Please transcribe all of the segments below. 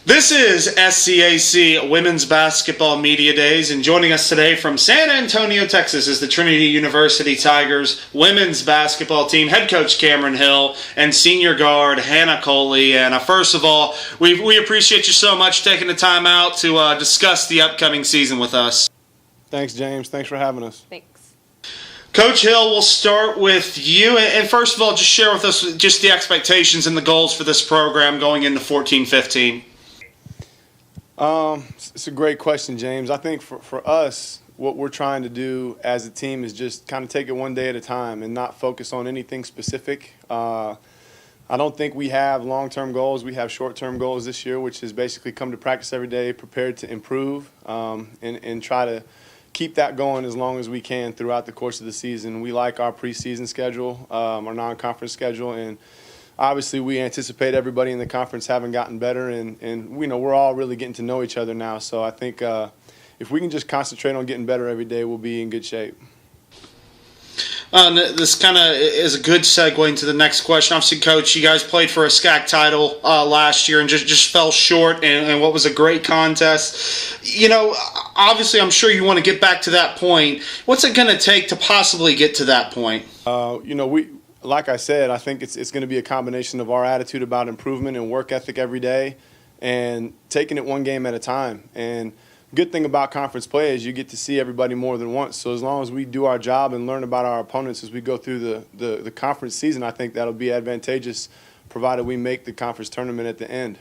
This is SCAC Women's Basketball Media Days, and joining us today from San Antonio, Texas is the Trinity University Tigers women's basketball team, head coach Cameron Hill, and senior guard Hannah Coley. And first of all, we appreciate you so much taking the time out to discuss the upcoming season with us. Thanks, James. Thanks for having us. Thanks. Coach Hill, we'll start with you. And first of all, just share with us just the expectations and the goals for this program going into 14-15. It's a great question, James. I think for us, what we're trying to do as a team is just kind of take it one day at a time and not focus on anything specific. I don't think we have long-term goals. We have short-term goals this year, which is basically come to practice every day, prepared to improve, and try to keep that going as long as we can throughout the course of the season. We like our preseason schedule, our non-conference schedule, and obviously we anticipate everybody in the conference having gotten better, and we know we're all really getting to know each other now. So I think if we can just concentrate on getting better every day, we'll be in good shape. This kind of is a good segue into the next question. Obviously, Coach, you guys played for a SCAC title last year and just fell short in what was a great contest. You know, obviously, I'm sure you want to get back to that point. What's it going to take to possibly get to that point? Like I said, I think it's going to be a combination of our attitude about improvement and work ethic every day and taking it one game at a time. And good thing about conference play is you get to see everybody more than once. So as long as we do our job and learn about our opponents as we go through the conference season, I think that'll be advantageous provided we make the conference tournament at the end.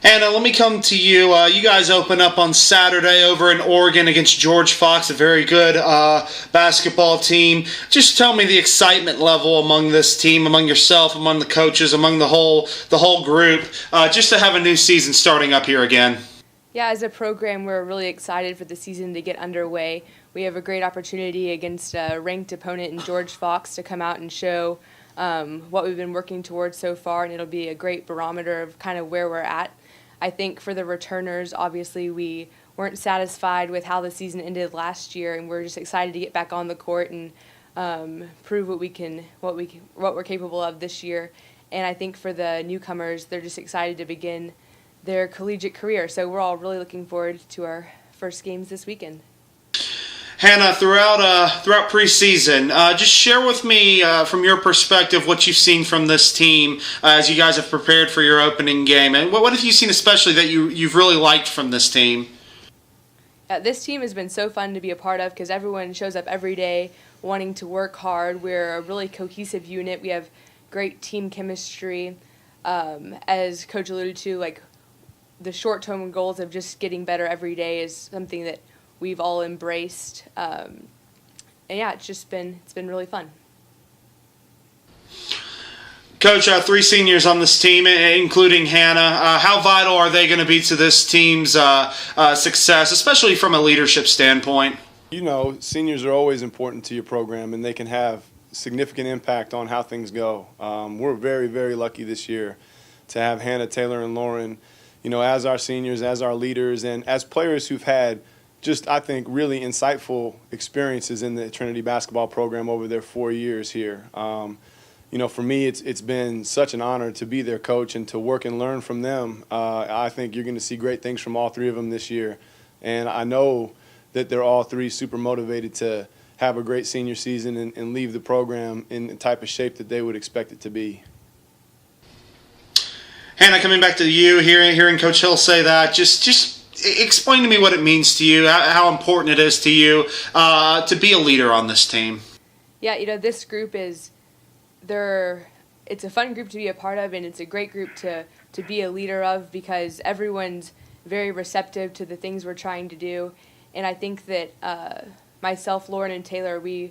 Hannah, let me come to you. You guys open up on Saturday over in Oregon against George Fox, a very good basketball team. Just tell me the excitement level among this team, among yourself, among the coaches, among the whole group, just to have a new season starting up here again. Yeah, as a program, we're really excited for the season to get underway. We have a great opportunity against a ranked opponent in George Fox to come out and show what we've been working towards so far, and it'll be a great barometer of kind of where we're at. I think for the returners, obviously we weren't satisfied with how the season ended last year, and we're just excited to get back on the court and prove what we're capable of this year. And I think for the newcomers, they're just excited to begin their collegiate career. So we're all really looking forward to our first games this weekend. Hannah, throughout preseason, just share with me from your perspective what you've seen from this team as you guys have prepared for your opening game, and what have you seen especially that you've really liked from this team? This team has been so fun to be a part of because everyone shows up every day wanting to work hard. We're a really cohesive unit. We have great team chemistry. As Coach alluded to, like the short-term goals of just getting better every day is something that we've all embraced, and yeah, it's been really fun. Coach, 3 seniors on this team, including Hannah. How vital are they going to be to this team's success, especially from a leadership standpoint? You know, seniors are always important to your program, and they can have significant impact on how things go. We're very, very lucky this year to have Hannah, Taylor, and Lauren, as our seniors, as our leaders, and as players who've had just, I think, really insightful experiences in the Trinity basketball program over their 4 years here. For me, it's been such an honor to be their coach and to work and learn from them. I think you're going to see great things from all 3 of them this year. And I know that they're all 3 super motivated to have a great senior season and leave the program in the type of shape that they would expect it to be. Hannah, coming back to you, hearing Coach Hill say that, just explain to me what it means to you, how important it is to you to be a leader on this team. Yeah, this group it's a fun group to be a part of, and it's a great group to be a leader of because everyone's very receptive to the things we're trying to do. And I think that myself, Lauren, and Taylor, we've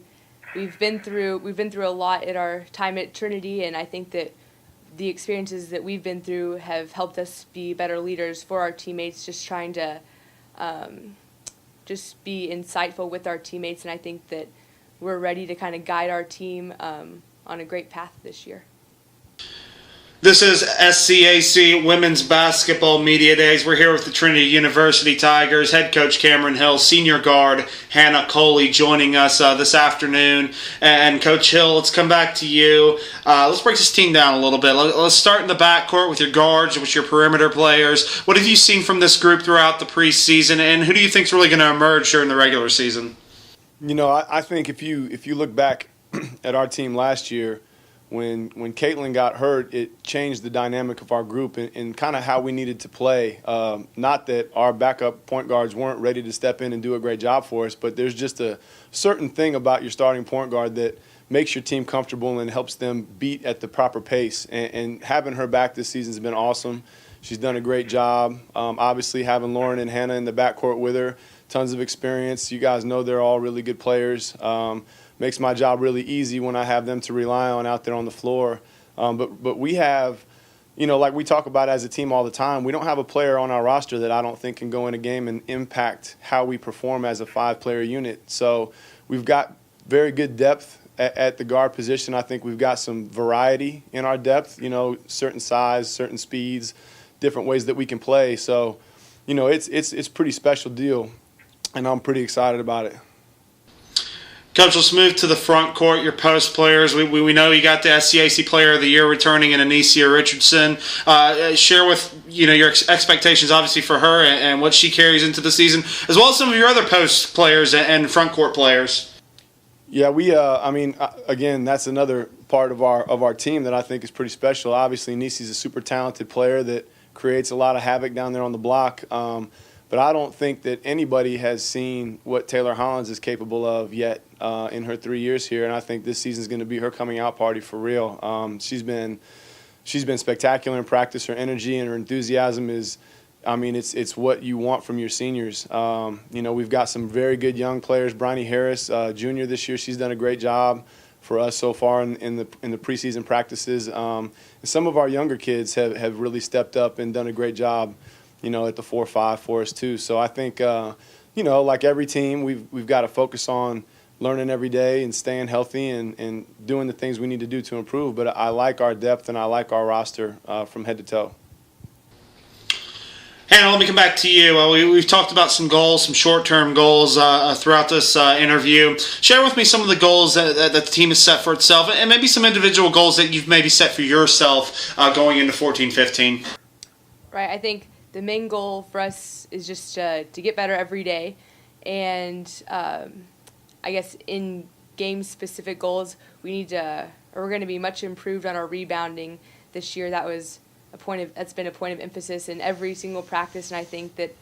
been through a lot at our time at Trinity, and I think that the experiences that we've been through have helped us be better leaders for our teammates, just trying to just be insightful with our teammates. And I think that we're ready to kind of guide our team on a great path this year. This is SCAC Women's Basketball Media Days. We're here with the Trinity University Tigers. Head coach Cameron Hill, senior guard Hannah Coley joining us this afternoon. And Coach Hill, let's come back to you. Let's break this team down a little bit. Let's start in the backcourt with your guards, with your perimeter players. What have you seen from this group throughout the preseason, and who do you think is really going to emerge during the regular season? You know, I think if you look back at our team last year, when Caitlin got hurt, it changed the dynamic of our group and kind of how we needed to play. Not that our backup point guards weren't ready to step in and do a great job for us, but there's just a certain thing about your starting point guard that makes your team comfortable and helps them beat at the proper pace. And having her back this season has been awesome. She's done a great job. Obviously, having Lauren and Hannah in the backcourt with her, tons of experience. You guys know they're all really good players. Makes my job really easy when I have them to rely on out there on the floor. But we have, you know, like we talk about as a team all the time, we don't have a player on our roster that I don't think can go in a game and impact how we perform as a 5-player unit. So we've got very good depth at the guard position. I think we've got some variety in our depth, you know, certain size, certain speeds, different ways that we can play. So, you know, it's a pretty special deal, and I'm pretty excited about it. Coach, let's move to the front court, your post players. We know you got the SCAC Player of the Year returning in Anicia Richardson. Share with your expectations, obviously, for her and what she carries into the season, as well as some of your other post players and front court players. Yeah, again, that's another part of our team that I think is pretty special. Obviously, Nisi's a super talented player that creates a lot of havoc down there on the block. But I don't think that anybody has seen what Taylor Hollins is capable of yet in her 3 years here, and I think this season is going to be her coming out party for real. She's been spectacular in practice. Her energy and her enthusiasm is, it's what you want from your seniors. We've got some very good young players. Bryony Harris, junior this year, she's done a great job for us so far in the preseason practices. And some of our younger kids have really stepped up and done a great job, at the 4-5 for us too. So I think, like every team, we've got to focus on learning every day and staying healthy and doing the things we need to do to improve. But I like our depth and I like our roster from head to toe. Hannah, let me come back to you. We've talked about some goals, some short-term goals throughout this interview. Share with me some of the goals that the team has set for itself and maybe some individual goals that you've maybe set for yourself going into 14-15. Right, I think the main goal for us is just to get better every day. And I guess in game-specific goals, we're going to be much improved on our rebounding this year. That's been a point of emphasis in every single practice, and I think that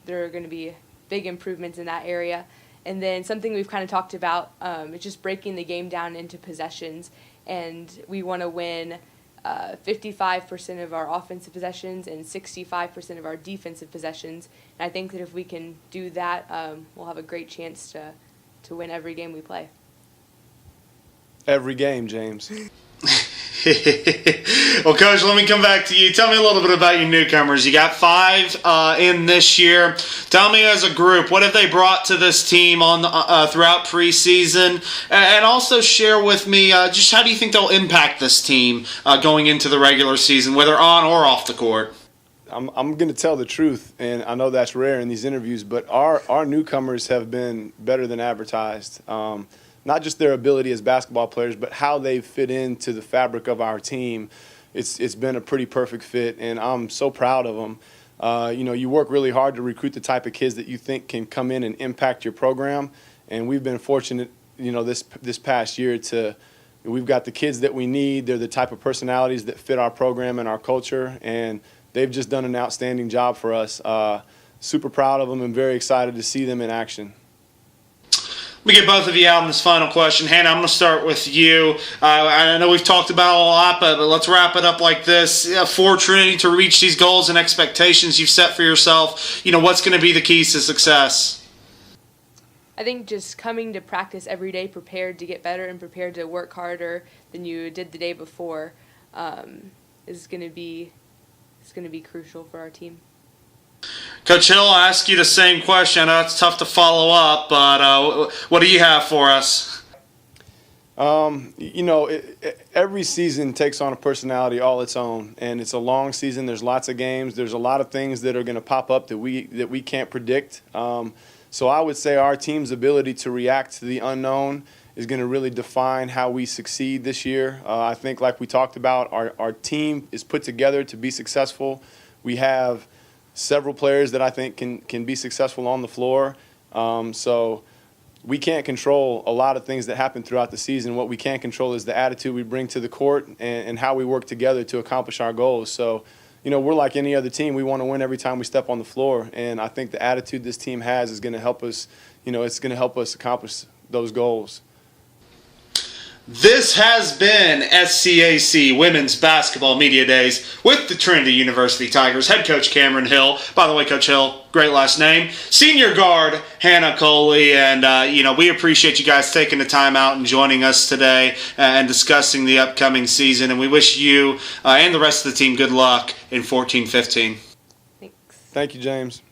there are going to be big improvements in that area. And then something we've kind of talked about is just breaking the game down into possessions, and we want to win 55% of our offensive possessions and 65% of our defensive possessions. And I think that if we can do that, we'll have a great chance to win every game we play. Every game, James. Well, Coach, let me come back to you. Tell me a little bit about your newcomers. You got 5 in this year. Tell me, as a group, what have they brought to this team throughout preseason? And also share with me just how do you think they'll impact this team going into the regular season, whether on or off the court? I'm going to tell the truth, and I know that's rare in these interviews, but our newcomers have been better than advertised. Not just their ability as basketball players, but how they fit into the fabric of our team. It's been a pretty perfect fit, and I'm so proud of them. You work really hard to recruit the type of kids that you think can come in and impact your program, and we've been fortunate, this past year we've got the kids that we need. They're the type of personalities that fit our program and our culture, and they've just done an outstanding job for us. Super proud of them and very excited to see them in action. Let me get both of you out on this final question. Hannah, I'm going to start with you. I know we've talked about it a lot, but let's wrap it up like this. For Trinity to reach these goals and expectations you've set for yourself, what's going to be the keys to success? I think just coming to practice every day prepared to get better and prepared to work harder than you did the day before is going to be crucial for our team. Coach Hill, I'll ask you the same question. I know it's tough to follow up, but what do you have for us? Every season takes on a personality all its own, and it's a long season. There's lots of games. There's a lot of things that are going to pop up that we can't predict. So I would say our team's ability to react to the unknown is going to really define how we succeed this year. I think, like we talked about, our team is put together to be successful. We have several players that I think can be successful on the floor. So we can't control a lot of things that happen throughout the season. What we can control is the attitude we bring to the court and how we work together to accomplish our goals. So, we're like any other team. We want to win every time we step on the floor. And I think the attitude this team has is going to help us, it's going to help us accomplish those goals. This has been SCAC Women's Basketball Media Days with the Trinity University Tigers. Head coach Cameron Hill. By the way, Coach Hill, great last name. Senior guard Hannah Coley. And, we appreciate you guys taking the time out and joining us today and discussing the upcoming season. And we wish you and the rest of the team good luck in 14-15. Thanks. Thank you, James.